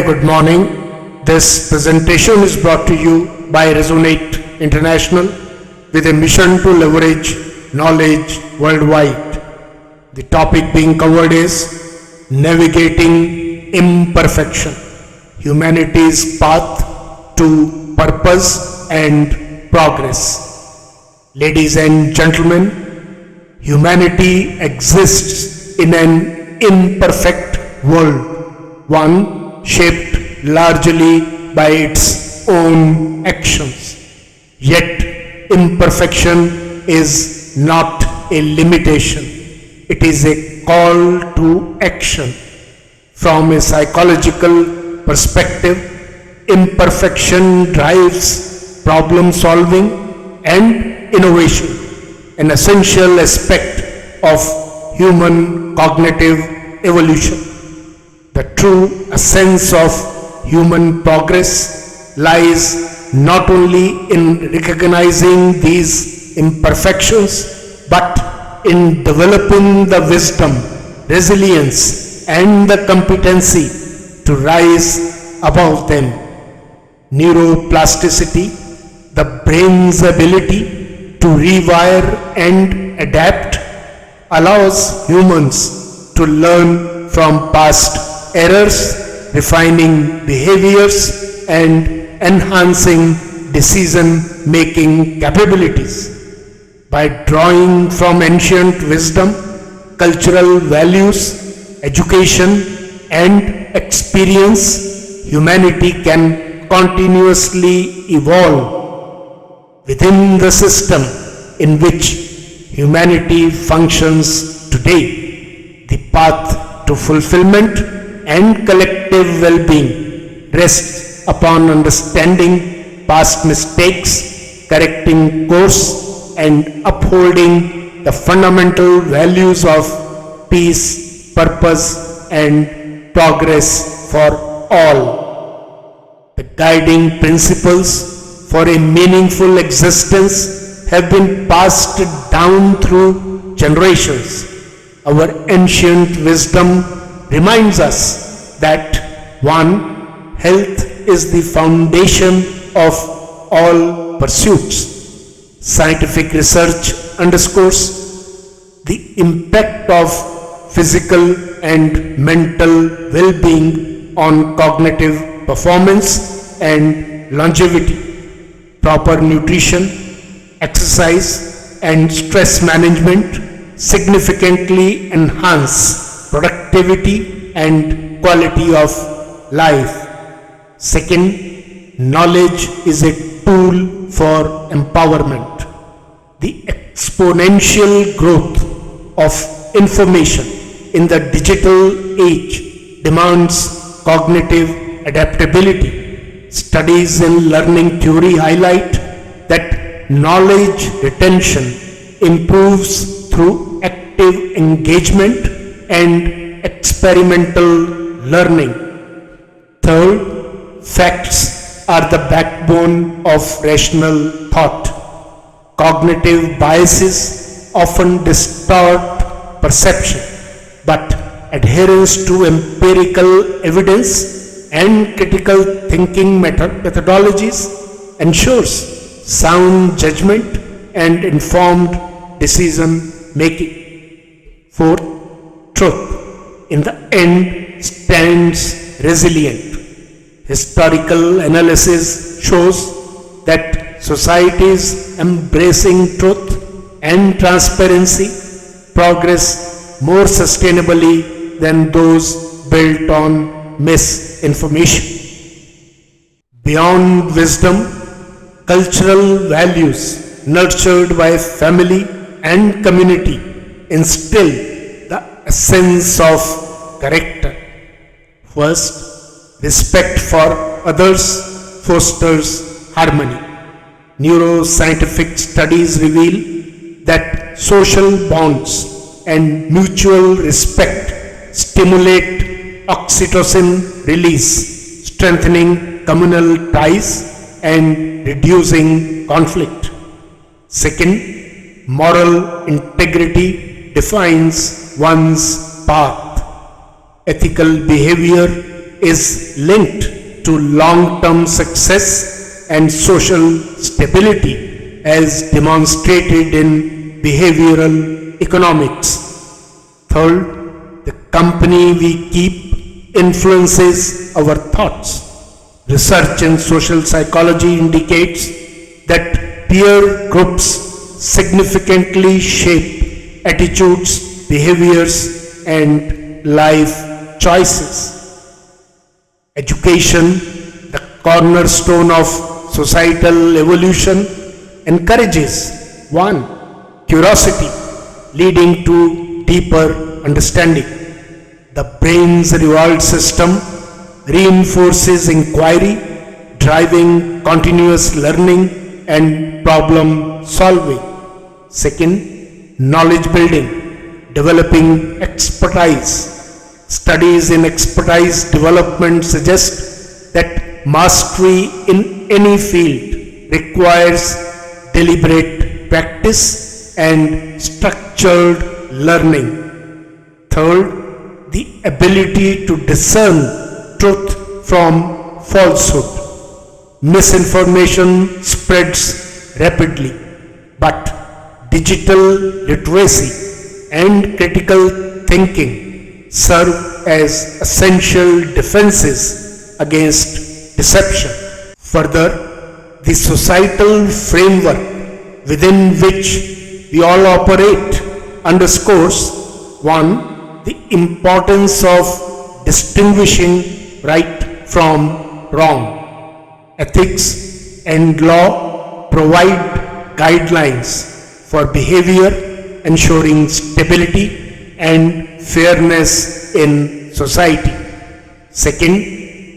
good morning. This presentation is brought to you by Resonate International with a mission to leverage knowledge worldwide. The topic being covered is Navigating Imperfection, Humanity's Path to Purpose and Progress. Ladies and gentlemen, humanity exists in an imperfect world, one shaped largely by its own actions. Yet, imperfection is not a limitation, it is a call to action. From a psychological perspective, imperfection drives problem solving and innovation, an essential aspect of human cognitive evolution. The true essence of human progress lies not only in recognizing these imperfections, but in developing the wisdom, resilience, and the competency to rise above them. Neuroplasticity, the brain's ability to rewire and adapt, allows humans to learn from past errors, refining behaviors, and enhancing decision-making capabilities. By drawing from ancient wisdom, cultural values, education, and experience, humanity can continuously evolve within the system in which humanity functions today. The path to fulfillment and collective well-being rests upon understanding past mistakes, correcting course, and upholding the fundamental values of peace, purpose, and progress for all. The guiding principles for a meaningful existence have been passed down through generations. Our ancient wisdom reminds us that 1. Health is the foundation of all pursuits. Scientific research underscores the impact of physical and mental well-being on cognitive performance and longevity. Proper nutrition, exercise, and stress management significantly enhance productivity and quality of life. Second, knowledge is a tool for empowerment. The exponential growth of information in the digital age demands cognitive adaptability. Studies in learning theory highlight that knowledge retention improves through active engagement and experimental learning. Third, facts are the backbone of rational thought. Cognitive biases often distort perception, but adherence to empirical evidence and critical thinking methodologies ensures sound judgment and informed decision making. Fourth, truth in the end stands resilient. Historical analysis shows that societies embracing truth and transparency progress more sustainably than those built on misinformation. Beyond wisdom, cultural values nurtured by family and community instill the essence of character. First, respect for others fosters harmony. Neuroscientific studies reveal that social bonds and mutual respect stimulate oxytocin release, strengthening communal ties and reducing conflict. Second, moral defines one's path. Ethical behavior is linked to long-term success and social stability as demonstrated in behavioral economics. Third, the company we keep influences our thoughts. Research in social psychology indicates that peer groups significantly shape attitudes, behaviors, and life choices. Education, the cornerstone of societal evolution, encourages 1. Curiosity, leading to deeper understanding. The brain's reward system reinforces inquiry, driving continuous learning and problem solving. Second, knowledge building, developing expertise. Studies in expertise development suggest that mastery in any field requires deliberate practice and structured learning. Third, the ability to discern truth from falsehood. Misinformation spreads rapidly, but digital literacy and critical thinking serve as essential defenses against deception. Further, the societal framework within which we all operate underscores 1. The importance of distinguishing right from wrong. Ethics and law provide guidelines for behavior, ensuring stability and fairness in society. Second,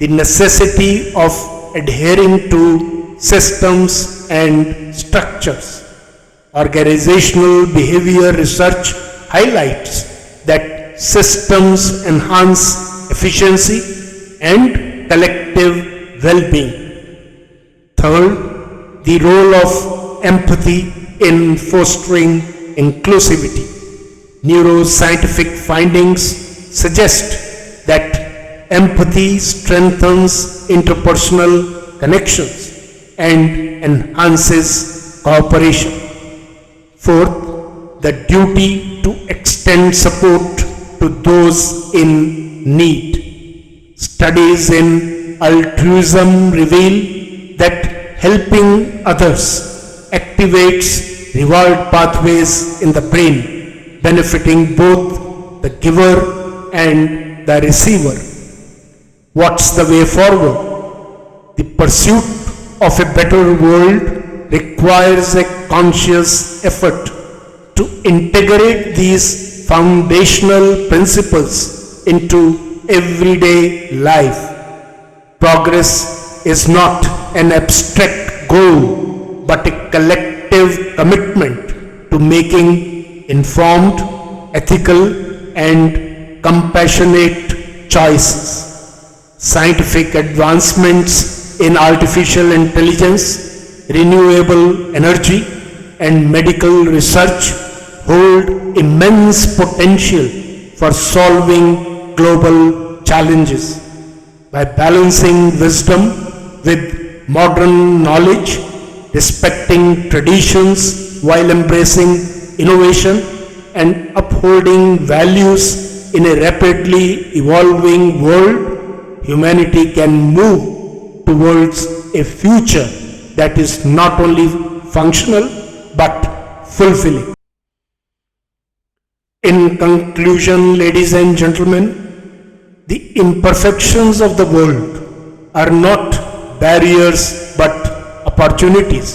the necessity of adhering to systems and structures. Organizational behavior research highlights that systems enhance efficiency and collective well-being. Third, the role of empathy in fostering inclusivity. Neuroscientific findings suggest that empathy strengthens interpersonal connections and enhances cooperation. Fourth, the duty to extend support to those in need. Studies in altruism reveal that helping others activates reward pathways in the brain, benefiting both the giver and the receiver. What's the way forward? The pursuit of a better world requires a conscious effort to integrate these foundational principles into everyday life. Progress is not an abstract goal, but a collective commitment to making informed, ethical, and compassionate choices. Scientific advancements in artificial intelligence, renewable energy, and medical research hold immense potential for solving global challenges. By balancing wisdom with modern knowledge, respecting traditions while embracing innovation, and upholding values in a rapidly evolving world, humanity can move towards a future that is not only functional but fulfilling. In conclusion, ladies and gentlemen, the imperfections of the world are not barriers but opportunities.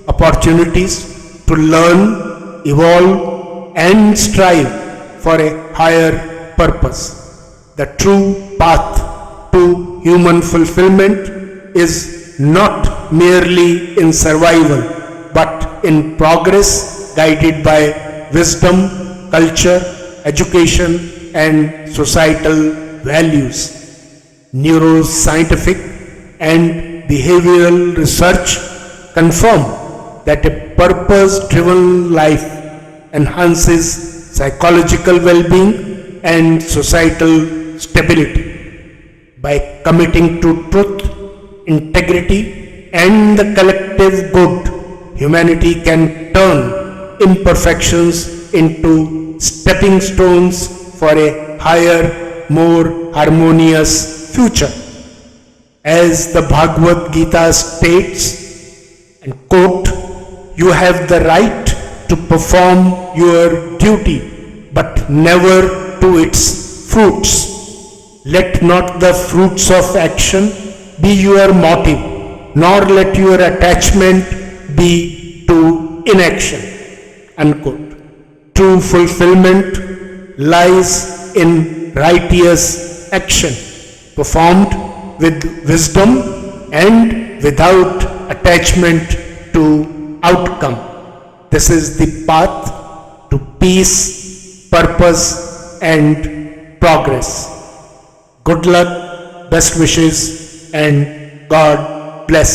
Opportunities to learn, evolve, and strive for a higher purpose. The true path to human fulfillment is not merely in survival, but in progress, guided by wisdom, culture, education, and societal values. Neuroscientific and behavioral research confirm that a purpose-driven life enhances psychological well-being and societal stability. By committing to truth, integrity, and the collective good, humanity can turn imperfections into stepping stones for a higher, more harmonious future. As the Bhagavad Gita states, and quote, "You have the right to perform your duty, but never to its fruits. Let not the fruits of action be your motive, nor let your attachment be to inaction." Unquote. True fulfillment lies in righteous action, performed with wisdom and without attachment to outcome. This is the path to peace, purpose, and progress. Good luck, best wishes, and God bless.